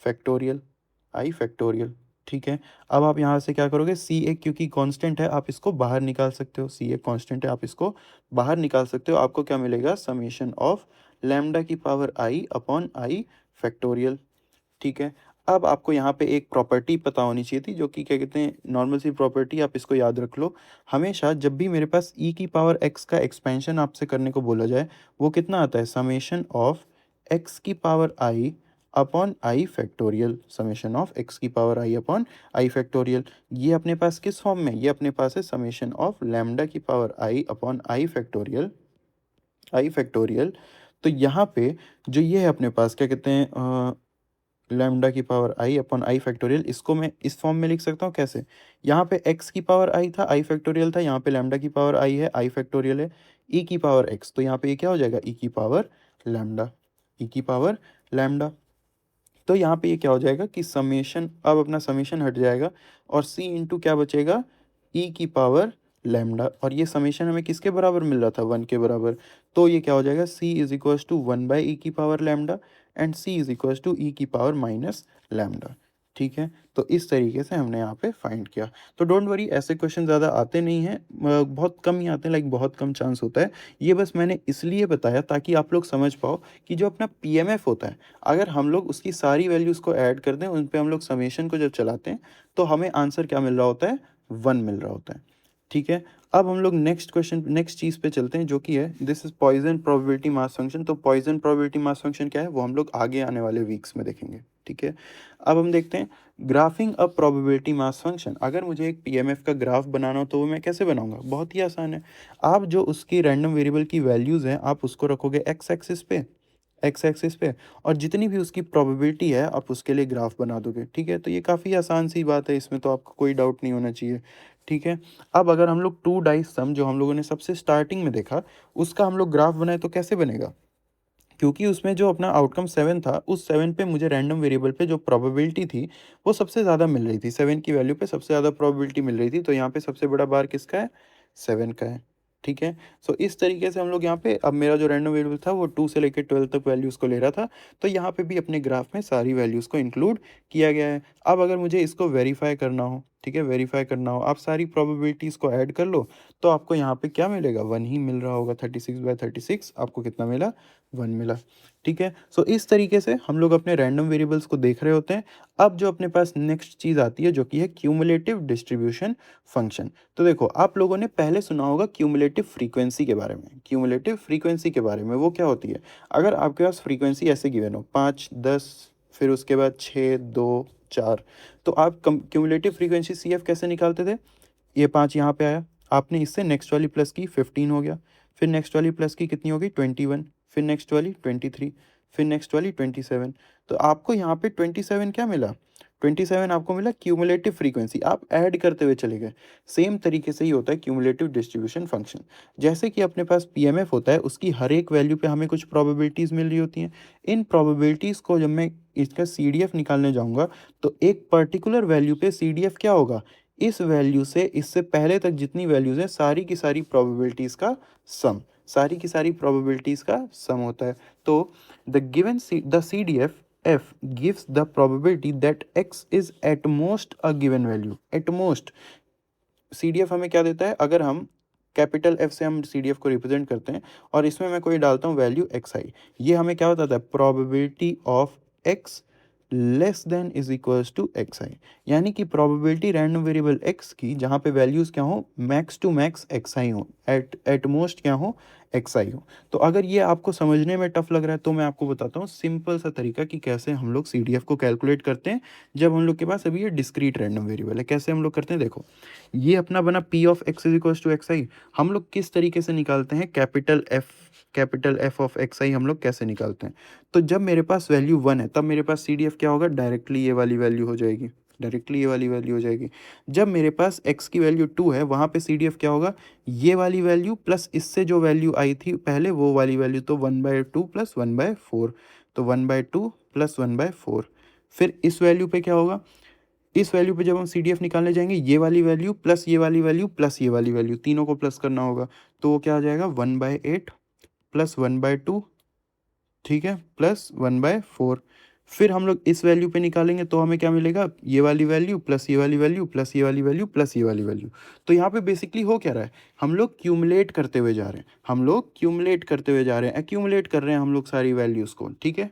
factorial. ठीक है, अब आप यहाँ से क्या करोगे, c एक क्योंकि कांस्टेंट है आप इसको बाहर निकाल सकते हो, c एक कांस्टेंट है आप इसको बाहर निकाल सकते हो। आपको क्या मिलेगा, समेशन ऑफ लैम्डा की power i upon I factorial. ठीक है, अब आपको यहाँ पे एक प्रॉपर्टी पता होनी चाहिए थी जो कि क्या कहते हैं, नॉर्मल सी प्रॉपर्टी, आप इसको याद रख लो। हमेशा जब भी मेरे पास e की पावर x का एक्सपेंशन आपसे करने को बोला जाए, वो कितना आता है, समेशन ऑफ x की power i upon I factorial, summation of x की power i upon I factorial. ये अपने पास किस फॉर्म में, ये अपने पास है समेशन ऑफ लैम्डा की power i upon I factorial. तो यहाँ पे जो ये है अपने पास क्या कहते हैं, लैम्डा की power I upon I factorial, इसको मैं इस फॉर्म में लिख सकता हूँ कैसे, यहाँ पे x की पावर आई था, आई फैक्टोरियल था, यहाँ पे लैम्डा की पावर आई है, आई फैक्टोरियल है, e की पावर x, तो यहाँ पे ये क्या हो जाएगा, e की पावर लैम्डा, e की पावर लैम्डा। तो यहाँ पे ये क्या हो जाएगा कि समेशन, अब अपना समेशन हट जाएगा और c इंटू क्या बचेगा, e की पावर लैम्डा, और ये समेशन हमें किसके बराबर मिल रहा था, 1 के बराबर। तो ये क्या हो जाएगा, c is equals to 1 by E की power lambda and c is equals to E की पावर माइनस लैम्डा। ठीक है, तो इस तरीके से हमने यहाँ पे फाइंड किया। तो डोंट वरी, ऐसे क्वेश्चन ज़्यादा आते नहीं हैं, बहुत कम ही आते हैं, लाइक बहुत कम चांस होता है। ये बस मैंने इसलिए बताया ताकि आप लोग समझ पाओ कि जो अपना पीएमएफ होता है, अगर हम लोग उसकी सारी वैल्यूज़ को ऐड कर दें, उन पे हम लोग समेशन को जब चलाते हैं तो हमें आंसर क्या मिल रहा होता है, 1 मिल रहा होता है। ठीक है। अब हम लोग नेक्स्ट चीज़ पे चलते हैं, जो कि है this is Poisson probability mass function. तो पॉइजन प्रोबेबिलिटी मास फंक्शन क्या है वो हम लोग आगे आने वाले वीक्स में देखेंगे। ठीक है। अब हम देखते हैं graphic a probability mass function. अगर मुझे एक पीएमएफ का ग्राफ बनाना हो तो वो मैं कैसे बनाऊंगा? बहुत ही आसान है। आप जो उसकी रैंडम वेरिएबल की वैल्यूज़ हैं आप उसको रखोगे एक्स एक्सिस पे, और जितनी भी उसकी प्रोबेबिलिटी है आप उसके लिए ग्राफ बना दोगे। ठीक है। तो ये काफ़ी आसान सी बात है, इसमें तो आपको कोई डाउट नहीं होना चाहिए। ठीक है। अब अगर हम लोग टू डाइस सम जो हम लोगों ने सबसे स्टार्टिंग में देखा उसका हम लोग ग्राफ बनाए तो कैसे बनेगा? क्योंकि उसमें जो अपना आउटकम 7 था, उस 7 पे मुझे रैंडम वेरिएबल पे जो प्रोबेबिलिटी थी वो सबसे ज़्यादा मिल रही थी। 7 की वैल्यू पे सबसे ज़्यादा प्रोबेबिलिटी मिल रही थी, तो यहाँ पे सबसे बड़ा बार किसका है? 7 का है। ठीक है। सो इस तरीके से हम लोग यहाँ पे, अब मेरा जो रैंडम वेरिएबल था वो 2 से लेकर 12 तक वैल्यूज़ को ले रहा था, तो यहाँ पे भी अपने ग्राफ में सारी वैल्यूज़ को इंक्लूड किया गया है। अब अगर मुझे इसको वेरीफाई करना हो, ठीक है, वेरीफाई करना हो, आप सारी प्रोबेबिलिटीज़ को ऐड कर लो, तो आपको यहाँ पे क्या मिलेगा? 1 ही मिल रहा होगा। 36/36 आपको कितना मिला? 1 मिला। ठीक है। सो इस तरीके से हम लोग अपने रैंडम वेरिएबल्स को देख रहे होते हैं। अब जो अपने पास नेक्स्ट चीज़ आती है जो कि है क्यूमुलेटिव डिस्ट्रीब्यूशन फंक्शन। तो देखो, आप लोगों ने पहले सुना होगा क्यूमुलेटिव फ्रीक्वेंसी के बारे में। क्यूमुलेटिव फ्रीक्वेंसी के बारे में वो क्या होती है? अगर आपके पास फ्रीक्वेंसी ऐसे गिवन हो 5, 10, फिर उसके बाद 6, 2, 4, तो आप क्यूमुलेटिव फ्रीक्वेंसी सी एफ कैसे निकालते थे? ये 5 यहाँ पे आया, आपने इससे नेक्स्ट वाली प्लस की 15 हो गया, फिर नेक्स्ट वाली प्लस की कितनी हो गई? 21, फिर नेक्स्ट वाली 23, फिर नेक्स्ट वाली 27। तो आपको यहाँ पे 27 क्या मिला? 27 आपको मिला क्यूमुलेटिव फ्रीक्वेंसी। आप ऐड करते हुए चले गए। सेम तरीके से ही होता है क्यूमुलेटिव डिस्ट्रीब्यूशन फंक्शन। जैसे कि अपने पास पीएमएफ होता है, उसकी हर एक वैल्यू पे हमें कुछ प्रोबेबिलिटीज़ मिल रही होती हैं। इन प्रोबेबिलिटीज़ को जब मैं इसका सीडीएफ निकालने जाऊँगा तो एक पर्टिकुलर वैल्यू पे सीडीएफ क्या होगा? इस वैल्यू से इससे पहले तक जितनी वैल्यूज़ हैं सारी की सारी प्रोबेबिलिटीज़ का सम, सारी की सारी प्रोबेबिलिटीज़ का सम होता है। तो the given the C D F F gives the probability that X is at most a given value. At most C D F हमें क्या देता है? अगर हम कैपिटल एफ से हम सी डी एफ को रिप्रेजेंट करते हैं और इसमें मैं कोई डालता हूँ वैल्यू एक्स आई, ये हमें क्या बताता है? Probability of X less than is equals to X I. यानी कि प्रोबेबिलिटी रैंडम वेरिएबल एक्स की जहाँ पे वैल्यूज़ क्या हो? मैक्स टू मैक्स एक्स आई हो, एट मोस्ट क्या हो? एक्स आई हो। तो अगर ये आपको समझने में टफ लग रहा है तो मैं आपको बताता हूँ सिंपल सा तरीका कि कैसे हम लोग सी डी एफ को कैलकुलेट करते हैं जब हम लोग के पास अभी ये डिस्क्रीट रैंडम वेरिएबल है। कैसे हम लोग करते हैं? देखो, ये अपना बना P of X is equals to X I. हम लोग किस तरीके से निकालते हैं? Capital F of X I हम लोग कैसे निकालते हैं? तो जब मेरे पास वैल्यू 1 है तब मेरे पास सी डी एफ क्या होगा? डायरेक्टली ये वाली वैल्यू हो जाएगी, डायरेक्टली ये वाली वैल्यू हो जाएगी। जब मेरे पास x की वैल्यू 2 है वहाँ पे सी डी एफ क्या होगा? ये वाली वैल्यू प्लस इससे जो वैल्यू आई थी पहले वो वाली वैल्यू, तो 1/2 प्लस 1/4, तो 1/2 प्लस 1/4। फिर इस वैल्यू पे क्या होगा? इस वैल्यू पे जब हम सी डी एफ निकालने जाएंगे ये वाली वैल्यू प्लस ये वाली वैल्यू प्लस ये वाली वैल्यू, तीनों को प्लस करना होगा, तो वो क्या आ जाएगा? 1/8 प्लस 1/2, ठीक है, प्लस 1/4। फिर हम लोग इस वैल्यू पे निकालेंगे तो हमें क्या मिलेगा? ये वाली वैल्यू प्लस ये वाली वैल्यू प्लस ये वाली वैल्यू प्लस ये वाली वैल्यू। तो यहाँ पे बेसिकली हो क्या रहा है? हम लोग क्यूमुलेट करते हुए जा रहे हैं, हम लोग क्यूमुलेट करते हुए जा रहे हैं, एक्यूमुलेट कर रहे हैं हम लोग सारी वैल्यूज़ को। ठीक है।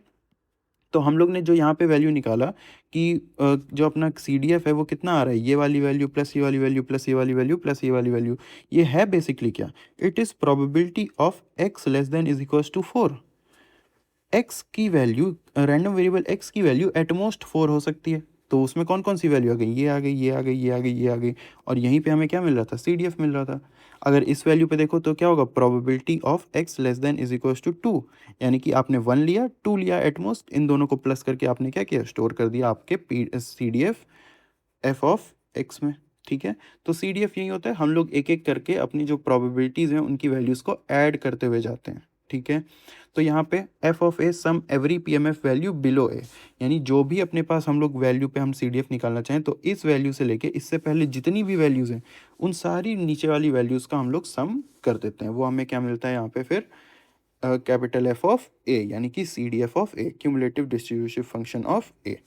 तो हम लोग ने जो यहाँ पे वैल्यू निकाला कि जो अपना सी डी एफ है वो कितना आ रहा है? ये वाली वैल्यू प्लस ये वाली वैल्यू प्लस ये वाली वैल्यू प्लस ये वाली वैल्यू। ये है बेसिकली क्या? It is probability of X less than is equals to 4। X की वैल्यू, रैंडम वेरिएबल एक्स की वैल्यू एटमोस्ट 4 हो सकती है। तो उसमें कौन कौन सी वैल्यू आ गई? ये आ गई, ये आ गई, ये आ गई, ये आ गई, और यहीं पे हमें क्या मिल रहा था? सी डी एफ मिल रहा था। अगर इस वैल्यू पे देखो तो क्या होगा? Probability of X less than is equals to 2। यानी कि आपने 1 लिया, 2 लिया एटमोस्ट, इन दोनों को प्लस करके आपने क्या किया? स्टोर कर दिया आपके C D F of X में। ठीक है। तो सी डी एफ यही होता है, हम लोग एक एक करके अपनी जो प्रोबेबिलिटीज़ हैं उनकी वैल्यूज़ को ऐड करते हुए जाते हैं। ठीक है। तो यहाँ पे F of A sum every P M F value below A, यानी जो भी अपने पास हम लोग वैल्यू पे हम सी डी एफ निकालना चाहें तो इस वैल्यू से लेके इससे पहले जितनी भी वैल्यूज़ हैं उन सारी नीचे वाली वैल्यूज़ का हम लोग सम कर देते हैं। वो हमें क्या मिलता है यहाँ पे फिर? कैपिटल एफ ऑफ ए, यानी कि C D F of A, cumulative distributive function of A.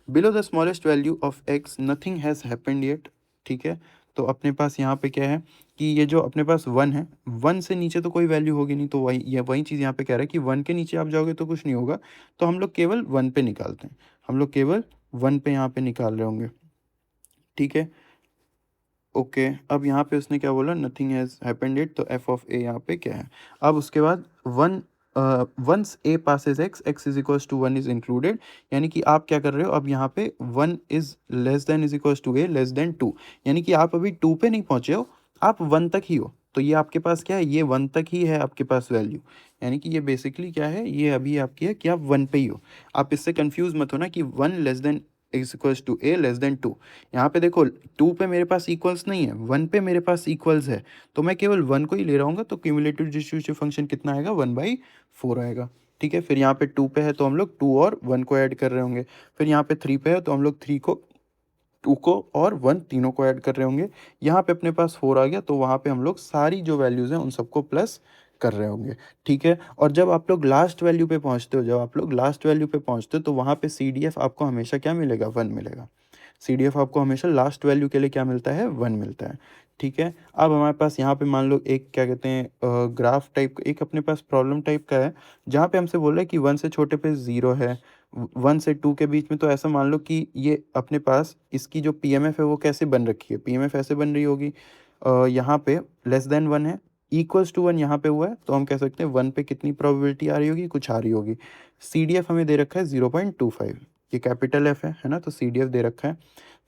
Below the smallest value of X nothing has happened yet. ठीक है। तो अपने पास यहाँ पे क्या है कि ये जो अपने पास 1 है, 1 से नीचे तो कोई वैल्यू होगी नहीं, तो वही चीज़ यहाँ पे कह रहा है कि 1 के नीचे आप जाओगे तो कुछ नहीं होगा, तो हम लोग केवल 1 पे निकालते हैं, हम लोग केवल 1 पे यहाँ पे निकाल रहे होंगे। ठीक है। ओके, अब यहाँ पे उसने क्या बोला, नथिंग हैज़ हैपेंड इट, तो एफ ऑफ ए यहाँ पे क्या है। अब उसके बाद once A passes X, X is equals to one is included, यानी कि आप क्या कर रहे हो, अब यहाँ पे one is less than is equals to A less than two, यानी कि आप अभी टू पे नहीं पहुँचे हो, आप वन तक ही हो। तो ये आपके पास क्या है, ये वन तक ही है आपके पास वैल्यू, यानी कि ये बेसिकली क्या है, ये अभी आपकी है कि आप वन पे ही हो। आप इससे कंफ्यूज मत होना कि one less than is equals to A less than two. यहाँ पे देखो, टू पे मेरे पास इक्वल्स नहीं है, वन पे मेरे पास इक्वल्स है, तो मैं केवल वन को ही ले रहा हूँ, तो क्यूमुलेटिव डिस्ट्रीब्यूटिव फंक्शन कितना आएगा, 1/4 आएगा। ठीक है, फिर यहाँ पे टू पे है तो हम लोग टू और वन को ऐड कर रहे होंगे, फिर यहाँ पे थ्री पे है तो हम लोग थ्री को, टू को और वन तीनों को ऐड कर रहे होंगे। यहाँ पे अपने पास फोर आ गया, तो वहाँ पे हम लोग सारी जो वैल्यूज़ हैं उन सबको प्लस कर रहे होंगे। ठीक है, और जब आप लोग लास्ट वैल्यू पे पहुँचते हो, जब आप लोग लास्ट वैल्यू पे पहुँचते हो, तो वहाँ पे CDF आपको हमेशा क्या मिलेगा, वन मिलेगा। CDF आपको हमेशा लास्ट वैल्यू के लिए क्या मिलता है, वन मिलता है। ठीक है, अब हमारे पास यहाँ पे मान लो एक क्या कहते हैं ग्राफ टाइप, एक अपने पास प्रॉब्लम टाइप का है, जहाँ पे हमसे बोल रहा है कि वन से छोटे पे ज़ीरो है, वन से टू के बीच में, तो ऐसा मान लो कि ये अपने पास इसकी जो PMF है वो कैसे बन रखी है, PMF ऐसे बन रही होगी, यहाँ पे लेस देन वन है, इक्वल्स टू वन यहाँ पे हुआ है, तो हम कह सकते हैं वन पे कितनी प्रोबेबिलिटी आ रही होगी, कुछ आ रही होगी। CDF हमें दे रखा है 0.25, ये कैपिटल F है ना, तो CDF दे रखा है।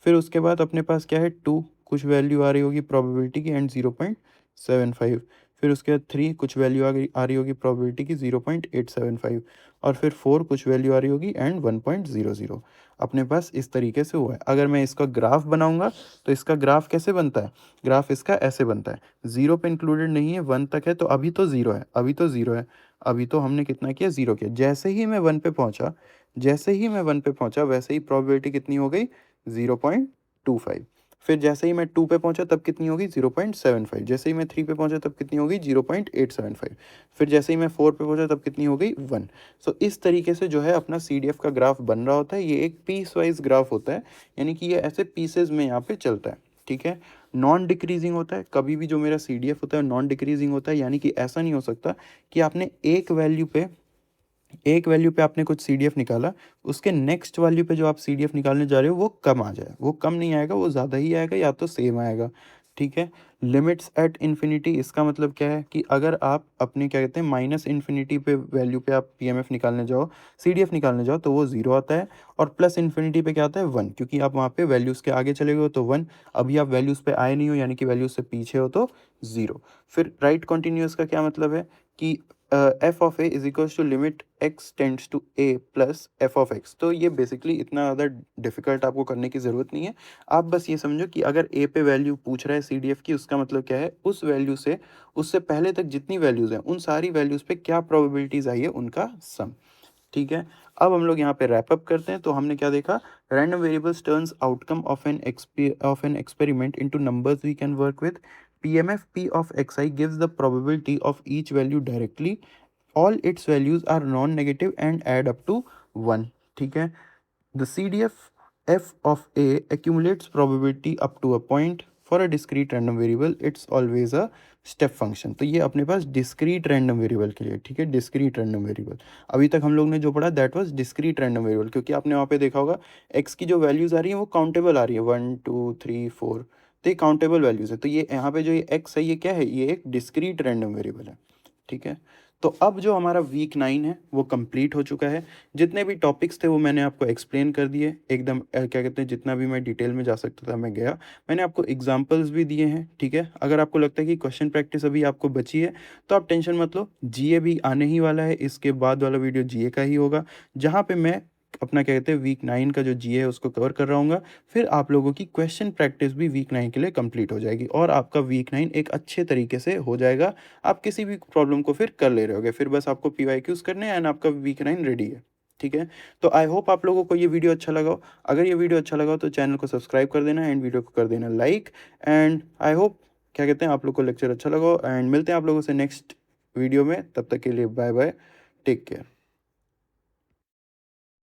फिर उसके बाद अपने पास क्या है, टू कुछ वैल्यू आ रही होगी प्रोबेबिलिटी की एंड 0.75, फिर उसके बाद थ्री कुछ वैल्यू आ रही होगी प्रोबेबिलिटी की 0.875, और फिर फोर कुछ वैल्यू आ रही होगी एंड 1.00। अपने पास इस तरीके से हुआ है। अगर मैं इसका ग्राफ बनाऊंगा तो इसका ग्राफ कैसे बनता है, ग्राफ इसका ऐसे बनता है, ज़ीरो पे इंक्लूडेड नहीं है, वन तक है, तो अभी तो ज़ीरो है, अभी तो ज़ीरो है, अभी तो हमने कितना किया, ज़ीरो किया। जैसे ही मैं वन पे पहुंचा, जैसे ही मैं वन पे पहुंचा, वैसे ही प्रोबेबिलिटी कितनी हो गई, 0.25। फिर जैसे ही मैं टू पे पहुंचा तब कितनी होगी, 0.75। जैसे ही मैं थ्री पे पहुंचा तब कितनी होगी, 0.875। फिर जैसे ही मैं फोर पे पहुंचा तब कितनी हो गई, वन। सो इस तरीके से जो है अपना CDF का ग्राफ बन रहा होता है। ये एक पीस वाइज ग्राफ होता है, यानी कि ये ऐसे पीसेज में यहाँ पे चलता है। ठीक है, नॉन डिक्रीजिंग होता है, कभी भी जो मेरा CDF होता है नॉन डिक्रीजिंग होता है, यानी कि ऐसा नहीं हो सकता कि आपने एक वैल्यू पे आपने कुछ CDF निकाला, उसके नेक्स्ट वैल्यू पे जो आप CDF निकालने जा रहे हो वो कम आ जाए, वो कम नहीं आएगा, वो ज़्यादा ही आएगा या तो सेम आएगा। ठीक है, लिमिट्स एट इन्फिनिटी, इसका मतलब क्या है कि अगर आप अपने क्या कहते हैं माइनस इन्फिनिटी पे वैल्यू पे आप PMF निकालने जाओ, CDF निकालने जाओ, तो वो ज़ीरो आता है, और प्लस इन्फिनिटी पे क्या आता है, वन, क्योंकि आप वहाँ पे वैल्यूज़ के आगे चले गए हो तो वन, अभी आप वैल्यूज़ पे आए नहीं हो, यानी कि वैल्यूज़ से पीछे हो तो ज़ीरो। फिर राइट कॉन्टिन्यूस का क्या मतलब है कि F of A is equals to limit X tends to A plus F of X. तो ये बेसिकली इतना ज़्यादा डिफिकल्ट आपको करने की ज़रूरत नहीं है। आप बस ये समझो कि अगर ए पे वैल्यू पूछ रहा है CDF की, उसका मतलब क्या है, उस वैल्यू से उससे पहले तक जितनी वैल्यूज़ हैं उन सारी वैल्यूज़ पे क्या प्रोबेबिलिटीज़ आई है उनका सम। ठीक है, अब हम लोग यहाँ पे रैप अप करते हैं। तो हमने क्या देखा, random variables turns outcome of an experiment into numbers we can work with. PMF P of xi gives the probability of each value directly. All its values are non-negative and add up to 1. ठीक है, the CDF f of a accumulates probability up to a point. For a discrete random variable it's always a step function. तो ये अपने पास डिस्क्रीट रैंडम वेरिएबल के लिए। ठीक है, डिस्क्रीट रैंडम वेरिएबल, अभी तक हम लोग ने जो पढ़ा that was discrete random variable, क्योंकि आपने वहाँ पे देखा होगा एक्स की जो वैल्यूज़ आ रही हैं वो काउंटेबल आ रही है, 1 2 3 4, तो ये काउंटेबल वैल्यूज़ है। तो ये यहाँ पे जो ये एक्स है ये क्या है, ये एक डिस्क्रीट रैंडम वेरिएबल है। ठीक है, तो अब जो हमारा वीक 9 है वो कंप्लीट हो चुका है। जितने भी टॉपिक्स थे वो मैंने आपको एक्सप्लेन कर दिए एकदम, क्या कहते हैं, जितना भी मैं डिटेल में जा सकता था मैं गया। मैंने आपको एग्जांपल्स भी दिए हैं। ठीक है, अगर आपको लगता है कि क्वेश्चन प्रैक्टिस अभी आपको बची है तो आप टेंशन मत लो, GA भी आने ही वाला है। इसके बाद वाला वीडियो GA का ही होगा, जहाँ पे मैं अपना क्या कहते हैं वीक 9 का जो GA है उसको कवर कर रहा हूँ। फिर आप लोगों की क्वेश्चन प्रैक्टिस भी वीक 9 के लिए कंप्लीट हो जाएगी, और आपका वीक 9 एक अच्छे तरीके से हो जाएगा। आप किसी भी प्रॉब्लम को फिर कर ले रहे होगे, फिर बस आपको PYQs करने हैं एंड आपका वीक 9 रेडी है। ठीक है, तो आई होप आप लोगों को ये वीडियो अच्छा लगा हो। अगर ये वीडियो अच्छा लगा हो तो चैनल को सब्सक्राइब कर देना एंड वीडियो को कर देना लाइक। एंड आई होप क्या कहते हैं आप लोग को लेक्चर अच्छा लगा हो, एंड मिलते हैं आप लोगों से नेक्स्ट वीडियो में। तब तक के लिए बाय बाय, टेक केयर।